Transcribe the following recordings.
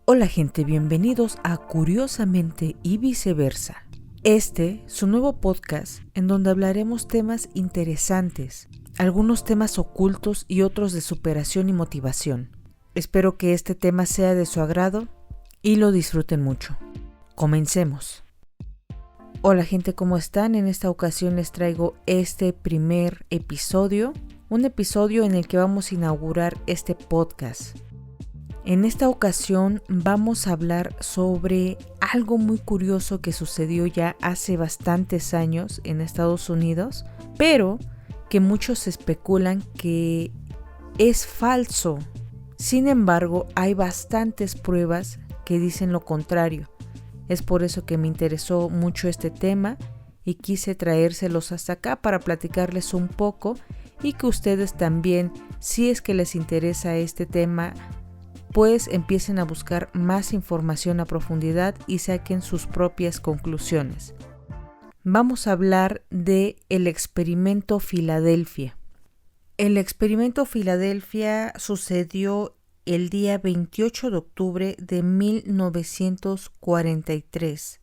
Hola gente, bienvenidos a Curiosamente y Viceversa. Su nuevo podcast en donde hablaremos temas interesantes, algunos temas ocultos y otros de superación y motivación. Espero que este tema sea de su agrado y lo disfruten mucho. Comencemos. Hola gente, ¿cómo están? En esta ocasión les traigo este primer episodio, un episodio en el que vamos a inaugurar este podcast. En esta ocasión vamos a hablar sobre algo muy curioso que sucedió ya hace bastantes años en Estados Unidos, pero que muchos especulan que es falso. Sin embargo, hay bastantes pruebas que dicen lo contrario. Es por eso que me interesó mucho este tema y quise traérselos hasta acá para platicarles un poco y que ustedes también, si es que les interesa este tema, pues empiecen a buscar más información a profundidad y saquen sus propias conclusiones. Vamos a hablar de el experimento Filadelfia. El experimento Filadelfia sucedió el día 28 de octubre de 1943.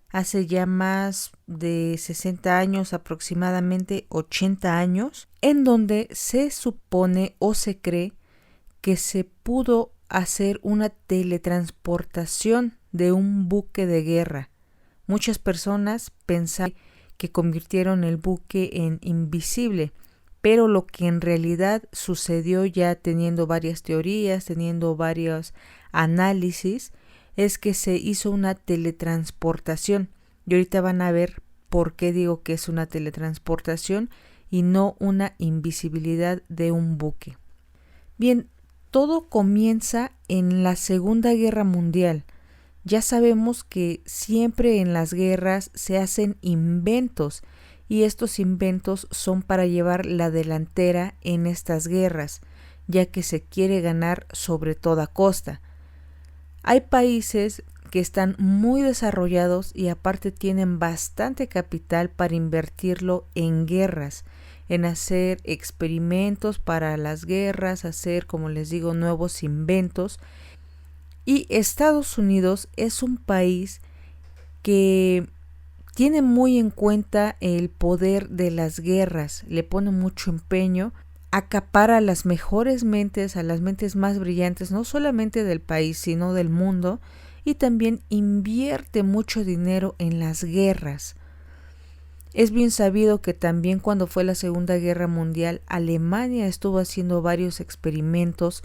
Hace ya más de 60 años, aproximadamente 80 años, en donde se supone o se cree que se pudo hacer una teletransportación de un buque de guerra. Muchas personas pensaban que convirtieron el buque en invisible, pero lo que en realidad sucedió, ya teniendo varias teorías, teniendo varios análisis, es que se hizo una teletransportación. Y ahorita van a ver por qué digo que es una teletransportación y no una invisibilidad de un buque. Bien, todo comienza en la Segunda Guerra Mundial. Ya sabemos que siempre en las guerras se hacen inventos y estos inventos son para llevar la delantera en estas guerras, ya que se quiere ganar sobre toda costa. Hay países que están muy desarrollados y aparte tienen bastante capital para invertirlo en guerras, en hacer experimentos para las guerras, hacer, como les digo, nuevos inventos. Y Estados Unidos es un país que tiene muy en cuenta el poder de las guerras, le pone mucho empeño, acapara a las mejores mentes, a las mentes más brillantes, no solamente del país, sino del mundo, y también invierte mucho dinero en las guerras. Es bien sabido que también cuando fue la Segunda Guerra Mundial, Alemania estuvo haciendo varios experimentos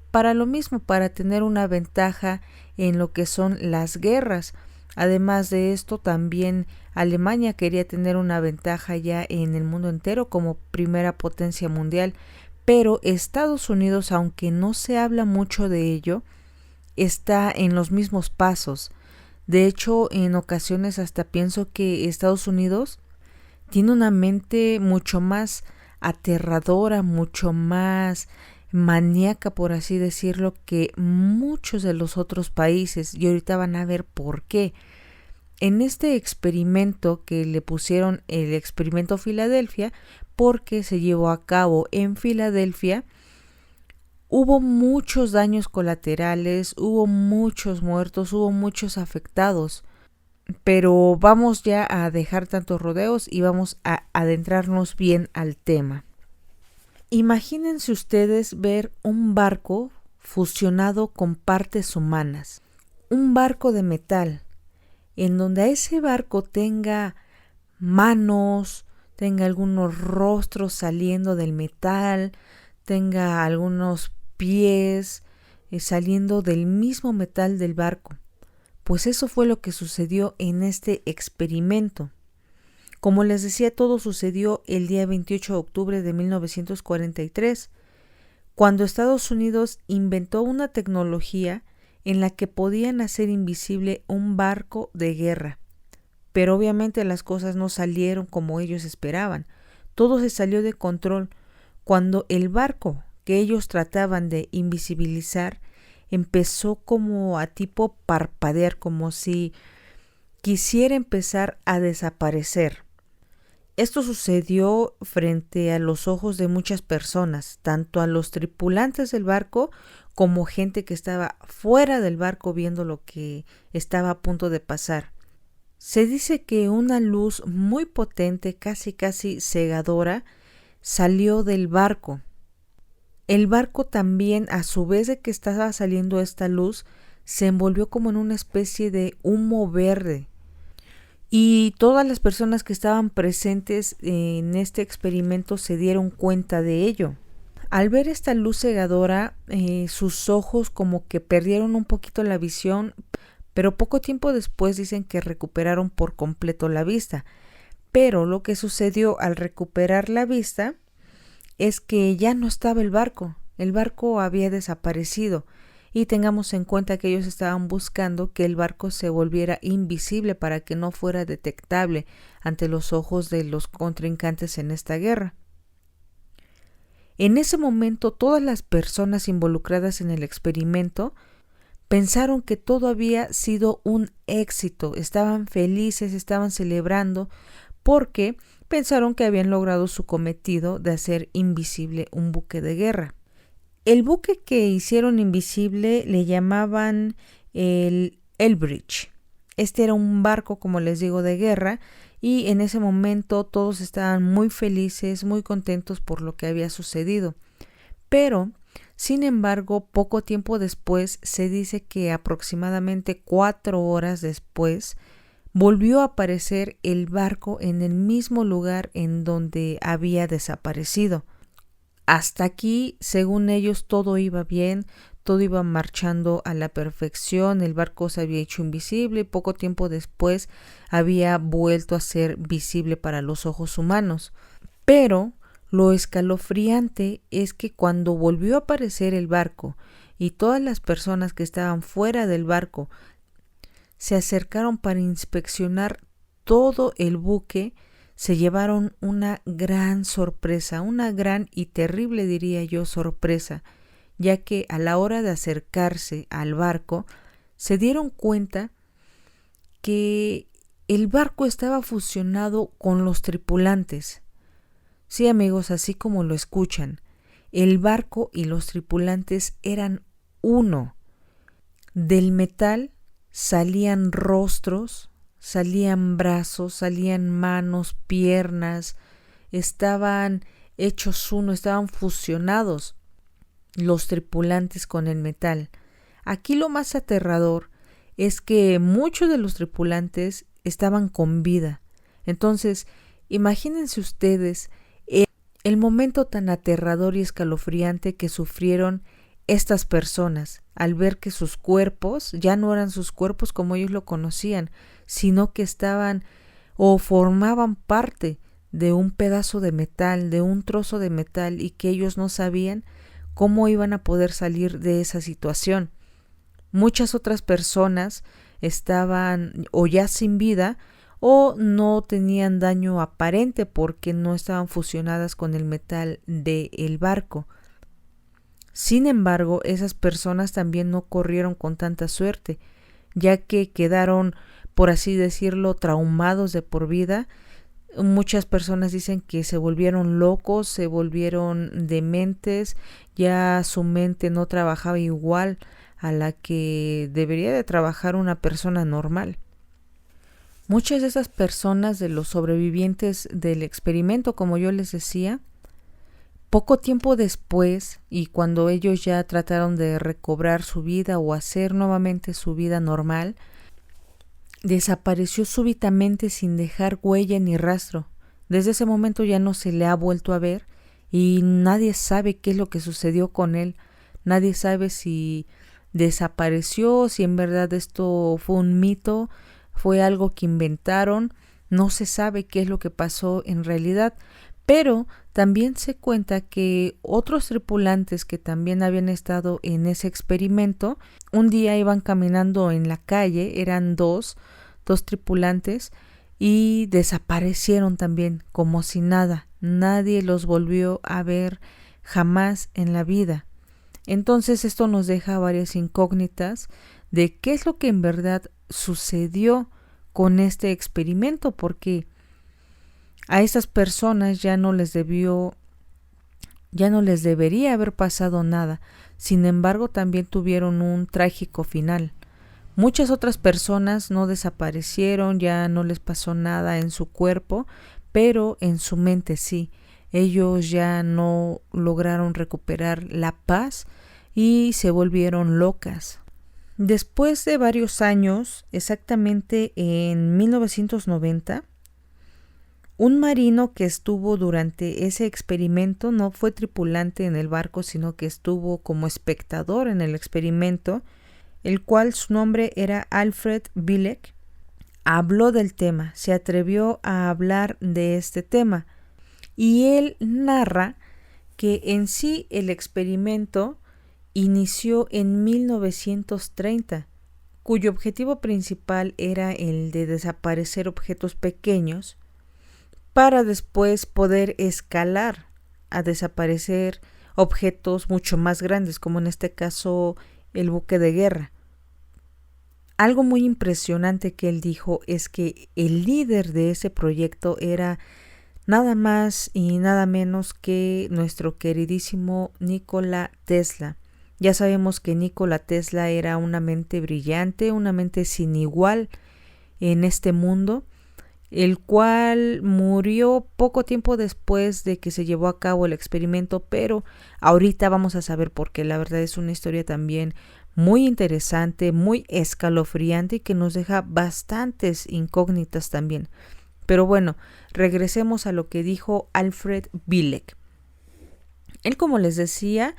para lo mismo, para tener una ventaja en lo que son las guerras. Además de esto, también Alemania quería tener una ventaja ya en el mundo entero como primera potencia mundial, pero Estados Unidos, aunque no se habla mucho de ello, está en los mismos pasos. De hecho, en ocasiones hasta pienso que Estados Unidos tiene una mente mucho más aterradora, mucho más maníaca, por así decirlo, que muchos de los otros países, y ahorita van a ver por qué. En este experimento que le pusieron el experimento Filadelfia, porque se llevó a cabo en Filadelfia, hubo muchos daños colaterales, hubo muchos muertos, hubo muchos afectados. Pero vamos ya a dejar tantos rodeos y vamos a adentrarnos bien al tema. Imagínense ustedes ver un barco fusionado con partes humanas, un barco de metal, en donde a ese barco tenga manos, tenga algunos rostros saliendo del metal, tenga algunos pies saliendo del mismo metal del barco. Pues eso fue lo que sucedió en este experimento. Como les decía, todo sucedió el día 28 de octubre de 1943, cuando Estados Unidos inventó una tecnología en la que podían hacer invisible un barco de guerra. Pero obviamente las cosas no salieron como ellos esperaban. Todo se salió de control cuando el barco que ellos trataban de invisibilizar empezó como a tipo parpadear, como si quisiera empezar a desaparecer. Esto sucedió frente a los ojos de muchas personas, tanto a los tripulantes del barco como gente que estaba fuera del barco viendo lo que estaba a punto de pasar. Se dice que una luz muy potente, casi cegadora, salió del barco. El barco también, a su vez de que estaba saliendo esta luz, se envolvió como en una especie de humo verde. Y todas las personas que estaban presentes en este experimento se dieron cuenta de ello. Al ver esta luz cegadora, sus ojos como que perdieron un poquito la visión, pero poco tiempo después dicen que recuperaron por completo la vista. Pero lo que sucedió al recuperar la vista es que ya no estaba el barco había desaparecido. Y tengamos en cuenta que ellos estaban buscando que el barco se volviera invisible para que no fuera detectable ante los ojos de los contrincantes en esta guerra. En ese momento, todas las personas involucradas en el experimento pensaron que todo había sido un éxito, estaban felices, estaban celebrando, porque pensaron que habían logrado su cometido de hacer invisible un buque de guerra. El buque que hicieron invisible le llamaban el Elbridge. Este era un barco, como les digo, de guerra, y en ese momento todos estaban muy felices, muy contentos por lo que había sucedido. Pero, sin embargo, poco tiempo después, se dice que aproximadamente 4 horas después, volvió a aparecer el barco en el mismo lugar en donde había desaparecido. Hasta aquí, según ellos, todo iba bien, todo iba marchando a la perfección, el barco se había hecho invisible y poco tiempo después había vuelto a ser visible para los ojos humanos. Pero lo escalofriante es que cuando volvió a aparecer el barco y todas las personas que estaban fuera del barco se acercaron para inspeccionar todo el buque, se llevaron una gran sorpresa, una gran y terrible, diría yo, sorpresa, ya que a la hora de acercarse al barco, se dieron cuenta que el barco estaba fusionado con los tripulantes. Sí, amigos, así como lo escuchan, el barco y los tripulantes eran uno. Del metal salían rostros, salían brazos, salían manos, piernas, estaban hechos uno, estaban fusionados los tripulantes con el metal. Aquí lo más aterrador es que muchos de los tripulantes estaban con vida. Entonces, imagínense ustedes el momento tan aterrador y escalofriante que sufrieron estas personas al ver que sus cuerpos ya no eran sus cuerpos como ellos lo conocían, sino que estaban o formaban parte de un pedazo de metal, de un trozo de metal, y que ellos no sabían cómo iban a poder salir de esa situación. Muchas otras personas estaban o ya sin vida o no tenían daño aparente porque no estaban fusionadas con el metal del barco. Sin embargo, esas personas también no corrieron con tanta suerte, ya que quedaron, por así decirlo, traumados de por vida. Muchas personas dicen que se volvieron locos, se volvieron dementes, ya su mente no trabajaba igual a la que debería de trabajar una persona normal. Muchas de esas personas, de los sobrevivientes del experimento, como yo les decía, poco tiempo después, y cuando ellos ya trataron de recobrar su vida o hacer nuevamente su vida normal, desapareció súbitamente sin dejar huella ni rastro. Desde ese momento ya no se le ha vuelto a ver y nadie sabe qué es lo que sucedió con él. Nadie sabe si desapareció, si en verdad esto fue un mito, fue algo que inventaron. No se sabe qué es lo que pasó en realidad. Pero también se cuenta que otros tripulantes que también habían estado en ese experimento, un día iban caminando en la calle, eran dos tripulantes, y desaparecieron también como si nada. Nadie los volvió a ver jamás en la vida. Entonces esto nos deja varias incógnitas de qué es lo que en verdad sucedió con este experimento, porque a estas personas ya no les debería haber pasado nada. Sin embargo, también tuvieron un trágico final. Muchas otras personas no desaparecieron, ya no les pasó nada en su cuerpo, pero en su mente sí. Ellos ya no lograron recuperar la paz y se volvieron locas. Después de varios años, exactamente en 1990, un marino que estuvo durante ese experimento no fue tripulante en el barco, sino que estuvo como espectador en el experimento, el cual su nombre era Alfred Bielek, habló del tema, se atrevió a hablar de este tema, y él narra que en sí el experimento inició en 1930, cuyo objetivo principal era el de desaparecer objetos pequeños para después poder escalar a desaparecer objetos mucho más grandes, como en este caso el buque de guerra. Algo muy impresionante que él dijo es que el líder de ese proyecto era nada más y nada menos que nuestro queridísimo Nikola Tesla. Ya sabemos que Nikola Tesla era una mente brillante, una mente sin igual en este mundo, el cual murió poco tiempo después de que se llevó a cabo el experimento, pero ahorita vamos a saber por qué. La verdad es una historia también muy interesante, muy escalofriante y que nos deja bastantes incógnitas también. Pero bueno, regresemos a lo que dijo Alfred Bielek. Él, como les decía,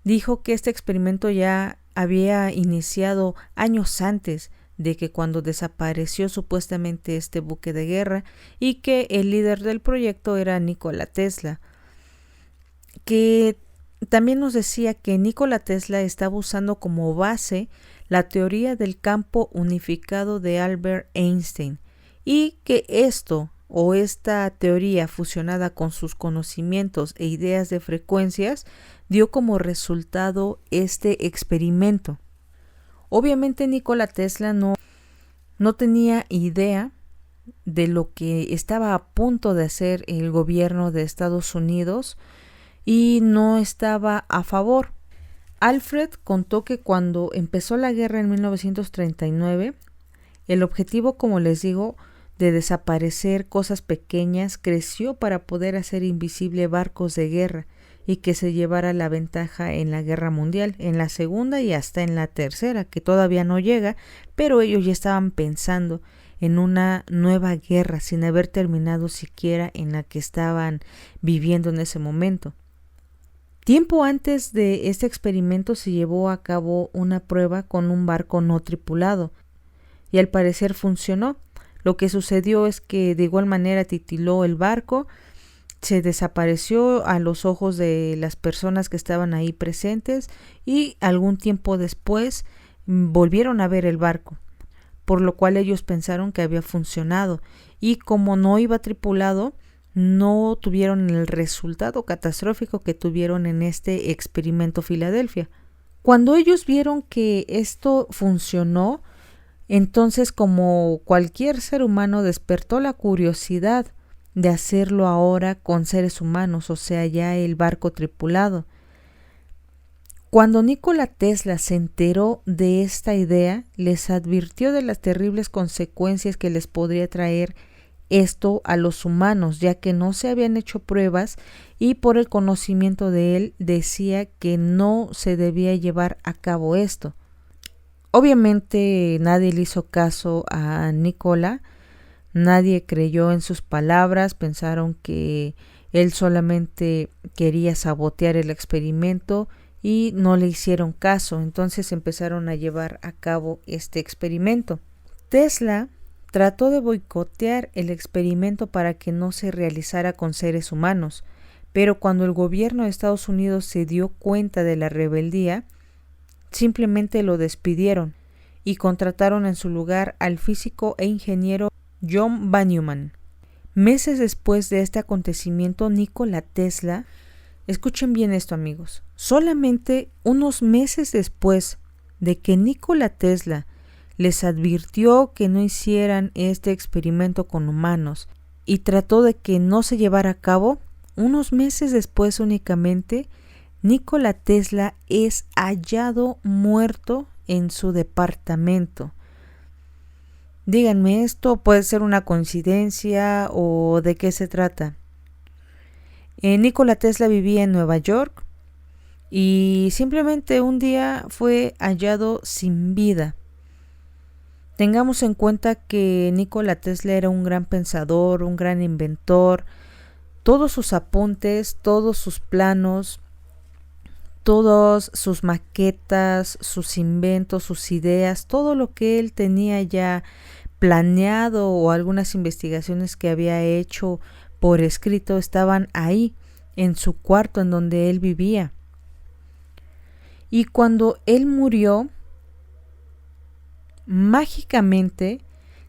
dijo que este experimento ya había iniciado años antes de que cuando desapareció supuestamente este buque de guerra y que el líder del proyecto era Nikola Tesla, que también nos decía que Nikola Tesla estaba usando como base la teoría del campo unificado de Albert Einstein y que esta teoría fusionada con sus conocimientos e ideas de frecuencias dio como resultado este experimento. Obviamente Nikola Tesla no tenía idea de lo que estaba a punto de hacer el gobierno de Estados Unidos y no estaba a favor. Alfred contó que cuando empezó la guerra en 1939, el objetivo, como les digo, de desaparecer cosas pequeñas creció para poder hacer invisible barcos de guerra y que se llevara la ventaja en la guerra mundial, en la segunda y hasta en la tercera, que todavía no llega, pero ellos ya estaban pensando en una nueva guerra sin haber terminado siquiera en la que estaban viviendo en ese momento. Tiempo antes de este experimento se llevó a cabo una prueba con un barco no tripulado y al parecer funcionó. Lo que sucedió es que de igual manera titiló el barco, se desapareció a los ojos de las personas que estaban ahí presentes y algún tiempo después volvieron a ver el barco, por lo cual ellos pensaron que había funcionado y como no iba tripulado, no tuvieron el resultado catastrófico que tuvieron en este experimento Filadelfia. Cuando ellos vieron que esto funcionó, entonces, como cualquier ser humano, despertó la curiosidad de hacerlo ahora con seres humanos, o sea, ya el barco tripulado. Cuando Nikola Tesla se enteró de esta idea, les advirtió de las terribles consecuencias que les podría traer esto a los humanos, ya que no se habían hecho pruebas y por el conocimiento de él decía que no se debía llevar a cabo esto. Obviamente nadie le hizo caso a Nikola, nadie creyó en sus palabras, pensaron que él solamente quería sabotear el experimento y no le hicieron caso, entonces empezaron a llevar a cabo este experimento. Tesla trató de boicotear el experimento para que no se realizara con seres humanos, pero cuando el gobierno de Estados Unidos se dio cuenta de la rebeldía, simplemente lo despidieron y contrataron en su lugar al físico e ingeniero John von Neumann. Meses después de este acontecimiento, Nikola Tesla, escuchen bien esto amigos, solamente unos meses después de que Nikola Tesla les advirtió que no hicieran este experimento con humanos y trató de que no se llevara a cabo, unos meses después únicamente, Nikola Tesla es hallado muerto en su departamento. Díganme, ¿esto puede ser una coincidencia o de qué se trata? Nikola Tesla vivía en Nueva York y simplemente un día fue hallado sin vida. Tengamos en cuenta que Nikola Tesla era un gran pensador, un gran inventor. Todos sus apuntes, todos sus planos, todas sus maquetas, sus inventos, sus ideas, todo lo que él tenía ya planeado o algunas investigaciones que había hecho por escrito estaban ahí, en su cuarto en donde él vivía. Y cuando él murió, mágicamente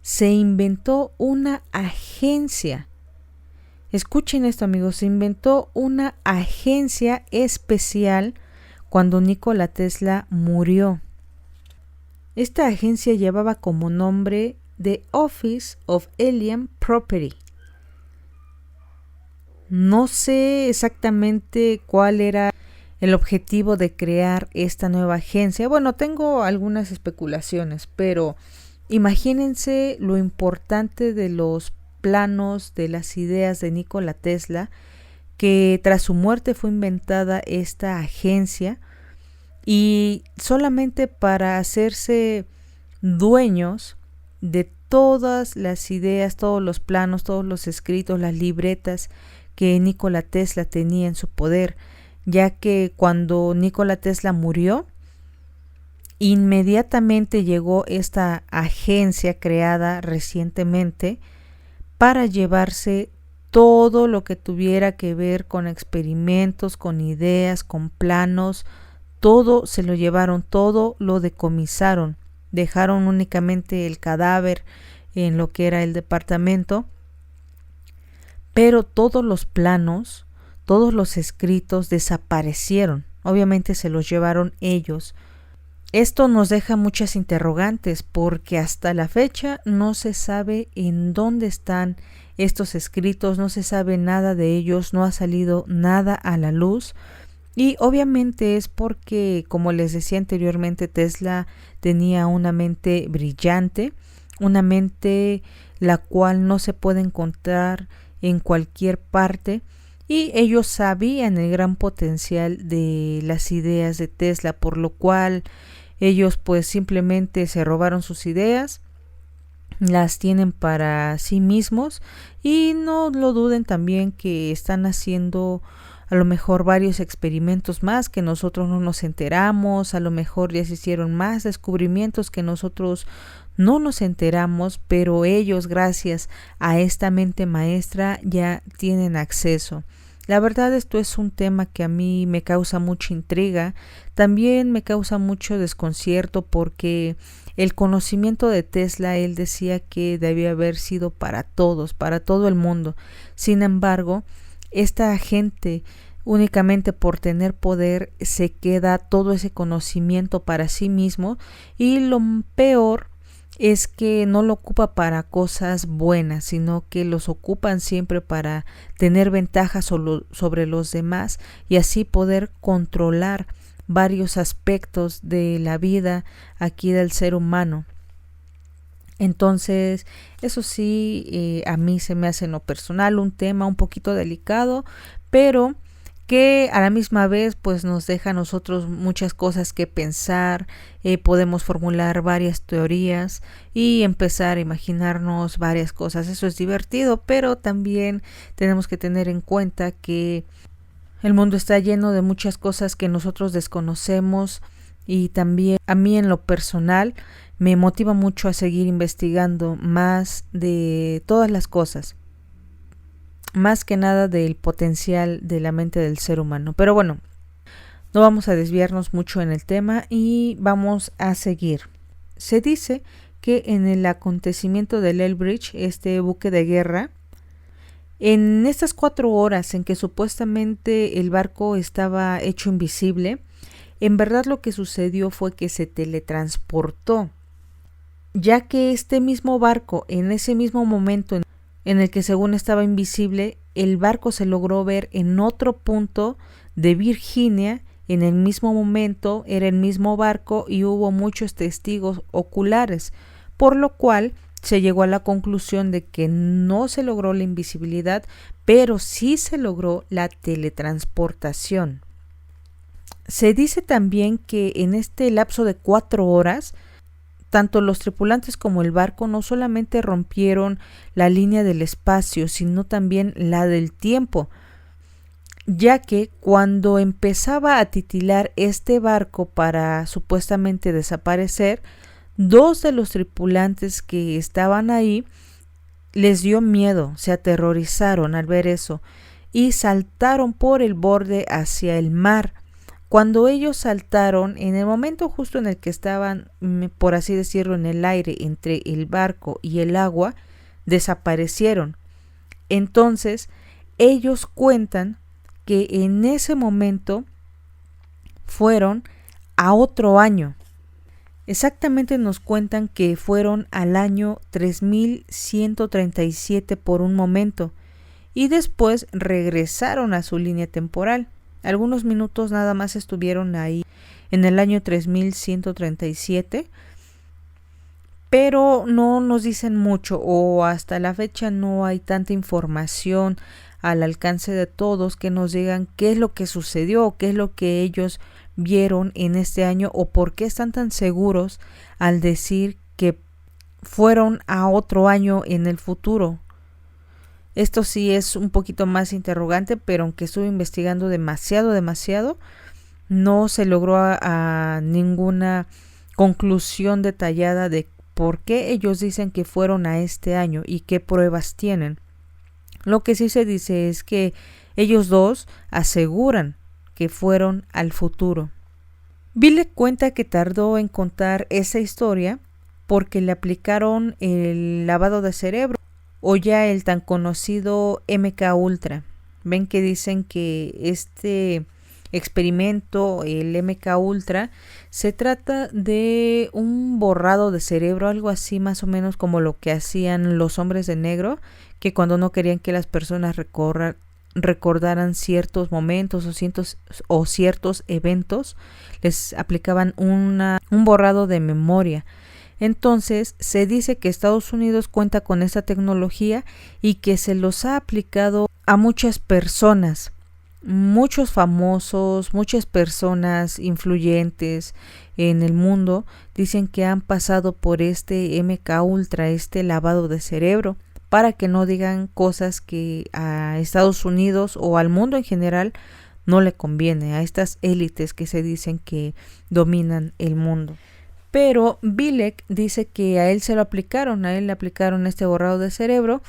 se inventó una agencia. Escuchen esto, amigos, se inventó una agencia especial cuando Nikola Tesla murió. Esta agencia llevaba como nombre The Office of Alien Property. No sé exactamente cuál era el objetivo de crear esta nueva agencia. Bueno, tengo algunas especulaciones, pero imagínense lo importante de los planos, de las ideas de Nikola Tesla, que tras su muerte fue inventada esta agencia y solamente para hacerse dueños de todas las ideas, todos los planos, todos los escritos, las libretas que Nikola Tesla tenía en su poder, ya que cuando Nikola Tesla murió, inmediatamente llegó esta agencia creada recientemente para llevarse todo lo que tuviera que ver con experimentos, con ideas, con planos, todo se lo llevaron, todo lo decomisaron, dejaron únicamente el cadáver en lo que era el departamento, pero todos los planos, todos los escritos desaparecieron, obviamente se los llevaron ellos. Esto nos deja muchas interrogantes porque hasta la fecha no se sabe en dónde están estos escritos, no se sabe nada de ellos, no ha salido nada a la luz y obviamente es porque, como les decía anteriormente, Tesla tenía una mente brillante, una mente la cual no se puede encontrar en cualquier parte. Y ellos sabían el gran potencial de las ideas de Tesla, por lo cual ellos pues simplemente se robaron sus ideas, las tienen para sí mismos y no lo duden también que están haciendo a lo mejor varios experimentos más que nosotros no nos enteramos, a lo mejor ya se hicieron más descubrimientos que nosotros no nos enteramos, pero ellos gracias a esta mente maestra ya tienen acceso. La verdad esto es un tema que a mí me causa mucha intriga, también me causa mucho desconcierto porque el conocimiento de Tesla, él decía que debía haber sido para todos, para todo el mundo. Sin embargo, esta gente únicamente por tener poder se queda todo ese conocimiento para sí mismo y lo peor es que no lo ocupa para cosas buenas, sino que los ocupan siempre para tener ventajas sobre los demás y así poder controlar varios aspectos de la vida aquí del ser humano. Entonces, eso sí, a mí se me hace en lo personal un tema un poquito delicado, pero que a la misma vez pues nos deja a nosotros muchas cosas que pensar, podemos formular varias teorías y empezar a imaginarnos varias cosas. Eso es divertido, pero también tenemos que tener en cuenta que el mundo está lleno de muchas cosas que nosotros desconocemos y también a mí en lo personal me motiva mucho a seguir investigando más de todas las cosas. Más que nada del potencial de la mente del ser humano. Pero bueno, no vamos a desviarnos mucho en el tema y vamos a seguir. Se dice que en el acontecimiento del Elbridge, este buque de guerra, en estas 4 horas en que supuestamente el barco estaba hecho invisible, en verdad lo que sucedió fue que se teletransportó, ya que este mismo barco, en ese mismo momento en el que según estaba invisible, el barco se logró ver en otro punto de Virginia en el mismo momento, era el mismo barco y hubo muchos testigos oculares, por lo cual se llegó a la conclusión de que no se logró la invisibilidad, pero sí se logró la teletransportación. Se dice también que en este lapso de 4 horas, tanto los tripulantes como el barco no solamente rompieron la línea del espacio, sino también la del tiempo, ya que cuando empezaba a titilar este barco para supuestamente desaparecer, 2 de los tripulantes que estaban ahí les dio miedo, se aterrorizaron al ver eso y saltaron por el borde hacia el mar. Cuando ellos saltaron, en el momento justo en el que estaban, por así decirlo, en el aire entre el barco y el agua, desaparecieron. Entonces, ellos cuentan que en ese momento fueron a otro año. Exactamente nos cuentan que fueron al año 3137 por un momento y después regresaron a su línea temporal. Algunos minutos nada más estuvieron ahí en el año 3137, pero no nos dicen mucho o hasta la fecha no hay tanta información al alcance de todos que nos digan qué es lo que sucedió, qué es lo que ellos vieron en este año o por qué están tan seguros al decir que fueron a otro año en el futuro. Esto sí es un poquito más interrogante, pero aunque estuve investigando demasiado, no se logró a ninguna conclusión detallada de por qué ellos dicen que fueron a este año y qué pruebas tienen. Lo que sí se dice es que ellos dos aseguran que fueron al futuro. Bill cuenta que tardó en contar esa historia porque le aplicaron el lavado de cerebro o ya el tan conocido MK Ultra. Ven que dicen que este experimento, el MK Ultra, se trata de un borrado de cerebro, algo así más o menos como lo que hacían los hombres de negro, que cuando no querían que las personas recordaran ciertos momentos o ciertos eventos, les aplicaban un borrado de memoria. Entonces se dice que Estados Unidos cuenta con esta tecnología y que se los ha aplicado a muchas personas, muchos famosos, muchas personas influyentes en el mundo dicen que han pasado por este MK Ultra, este lavado de cerebro, para que no digan cosas que a Estados Unidos o al mundo en general no le conviene, a estas élites que se dicen que dominan el mundo. Pero Bilek dice que a él se lo aplicaron, a él le aplicaron este borrado de cerebro,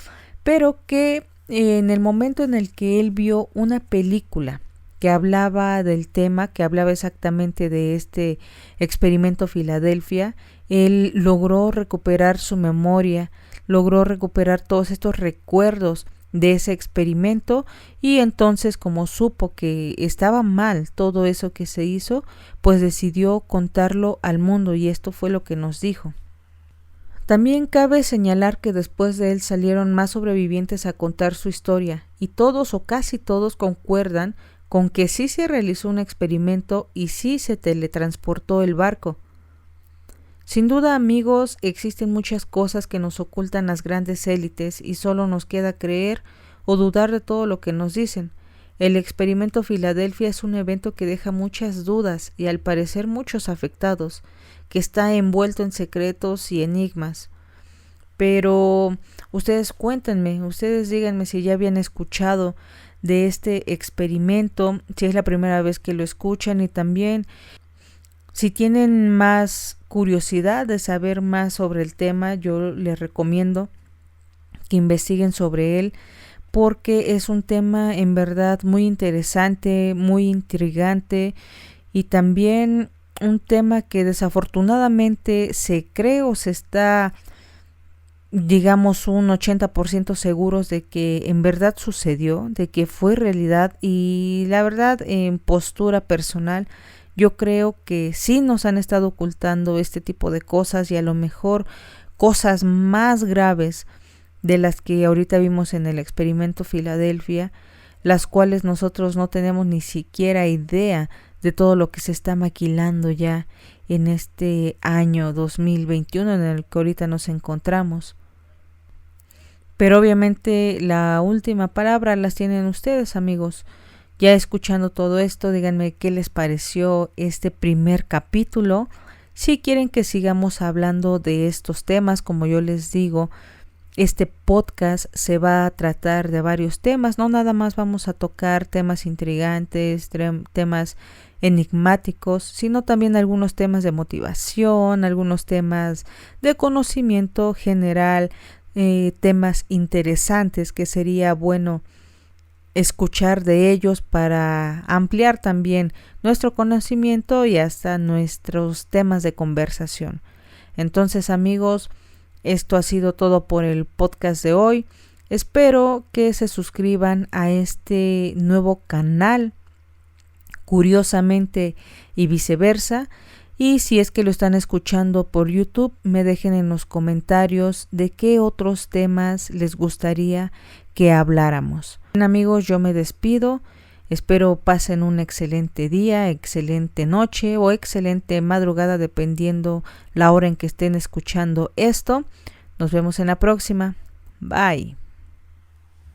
pero que en el momento en el que él vio una película que hablaba del tema, que hablaba exactamente de este experimento Filadelfia, él logró recuperar su memoria, logró recuperar todos estos recuerdos de ese experimento y entonces como supo que estaba mal todo eso que se hizo, pues decidió contarlo al mundo y esto fue lo que nos dijo. También cabe señalar que después de él salieron más sobrevivientes a contar su historia y todos o casi todos concuerdan con que sí se realizó un experimento y sí se teletransportó el barco. Sin duda, amigos, existen muchas cosas que nos ocultan las grandes élites y solo nos queda creer o dudar de todo lo que nos dicen. El experimento Filadelfia es un evento que deja muchas dudas y al parecer muchos afectados, que está envuelto en secretos y enigmas. Pero ustedes cuéntenme, ustedes díganme si ya habían escuchado de este experimento, si es la primera vez que lo escuchan y también si tienen más curiosidad de saber más sobre el tema, yo les recomiendo que investiguen sobre él porque es un tema en verdad muy interesante, muy intrigante y también un tema que desafortunadamente se cree o se está, digamos, un 80% seguros de que en verdad sucedió, de que fue realidad y la verdad en postura personal yo creo que sí nos han estado ocultando este tipo de cosas y a lo mejor cosas más graves de las que ahorita vimos en el experimento Filadelfia, las cuales nosotros no tenemos ni siquiera idea de todo lo que se está maquilando ya en este año 2021 en el que ahorita nos encontramos. Pero obviamente la última palabra las tienen ustedes, amigos. Ya escuchando todo esto, díganme qué les pareció este primer capítulo. Si quieren que sigamos hablando de estos temas, como yo les digo, este podcast se va a tratar de varios temas. No nada más vamos a tocar temas intrigantes, temas enigmáticos, sino también algunos temas de motivación, algunos temas de conocimiento general, temas interesantes que sería bueno escuchar de ellos para ampliar también nuestro conocimiento y hasta nuestros temas de conversación. Entonces, amigos, esto ha sido todo por el podcast de hoy. Espero que se suscriban a este nuevo canal, Curiosamente y Viceversa. Y si es que lo están escuchando por YouTube, me dejen en los comentarios de qué otros temas les gustaría que habláramos. Bien, amigos, yo me despido. Espero pasen un excelente día, excelente noche o excelente madrugada, dependiendo la hora en que estén escuchando esto. Nos vemos en la próxima. Bye.